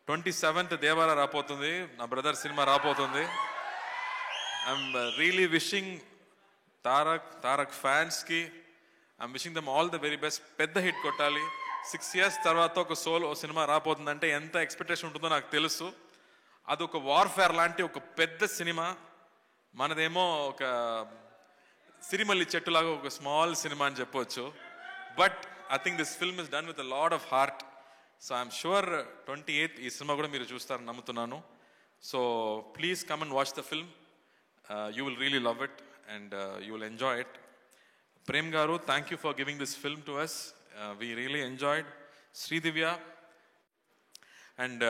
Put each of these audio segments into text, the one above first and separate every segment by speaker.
Speaker 1: 27th Devara రాపోతుంది, నా brother cinema రాపోతుంది. ఐఎమ్ రియలీ విషింగ్ తారక్ ఫ్యాన్స్కి I'm wishing them all the very best. పెద్ద హిట్ కొట్టాలి. 6 years తర్వాత ఒక సోలో సినిమా రాపోతుందంటే ఎంత ఎక్స్పెక్టేషన్ ఉంటుందో నాకు తెలుసు. అది ఒక వార్ఫేర్ లాంటి ఒక పెద్ద సినిమా. మనదేమో ఒక సిరిమల్లి చెట్టులాగా ఒక స్మాల్ సినిమా అని చెప్పొచ్చు. But I think this film is done with a lot of heart. So I'm sure 28th ఈ సినిమా కూడా మీరు చూస్తారని నమ్ముతున్నాను. So please come and watch the film. You will really love it and you will enjoy it. Prem garu, thank you for giving this film to us. We really enjoyed. Sridivya, and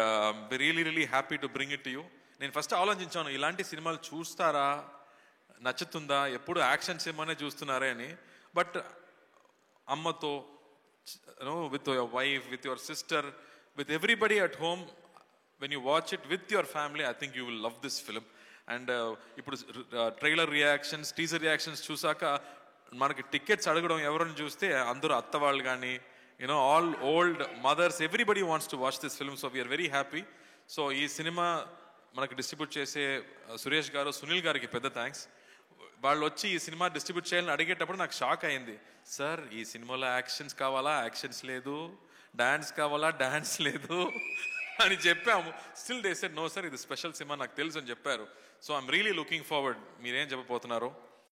Speaker 1: we're really happy to bring it to you. నేను first ఆలోచించాను, ఇలాంటి సినిమాలు చూస్తారా, నచ్చుతుందా, ఎప్పుడు action సినిమానే చూస్తున్నారే అని. But అమ్మతో, with your wife, with your sister, with everybody at home, when you watch it with your family, I think you will love this film. And ఇప్పుడు ట్రైలర్ రియాక్షన్స్, టీజర్ రియాక్షన్స్ చూసాక మనకి tickets అడగడం ఎవరైనా చూస్తే అందరూ అత్త వాళ్ళు కానీ, all old mothers, everybody wants to watch this film. So we are very happy. So ఈ సినిమా మనకి డిస్ట్రిబ్యూట్ చేసే సురేష్ గారు, సునీల్ గారికి పెద్ద థ్యాంక్స్. వాళ్ళు వచ్చి ఈ సినిమా డిస్ట్రిబ్యూట్ చేయాలని అడిగేటప్పుడు నాకు షాక్ అయింది. సార్, ఈ సినిమాలో యాక్షన్స్ కావాలా, యాక్షన్స్ లేదు, డాన్స్ కావాలా, డాన్స్ లేదు అని చెప్పాము. Still they said no sir, ఇది స్పెషల్ సినిమా, నాకు తెలుసు అని చెప్పారు. So I'm really looking forward. మీరేం చెప్పబోతున్నారు?